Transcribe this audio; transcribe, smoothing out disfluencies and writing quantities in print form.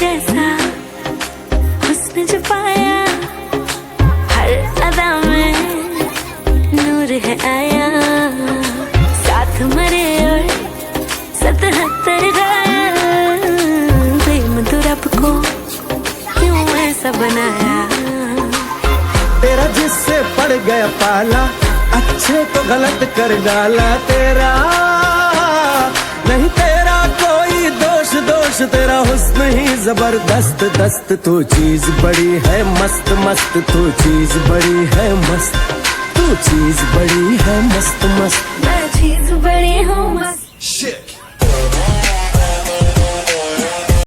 जैसा हुस्न जो पाया, हर अदा में नूर है आया। साथ मरे और 77 घायल, प्रेम तो रब को क्यों ऐसा बनाया। तेरा जिससे पड़ गया पाला, अच्छे को गलत कर डाला। तेरा नहीं तेरा कोई दोष, दोष तेरा हुस्न ही जबरदस्त दस्त। तू चीज बड़ी है मस्त मस्त, तू चीज बड़ी है मस्त, तू चीज बड़ी है मस्त मस्त।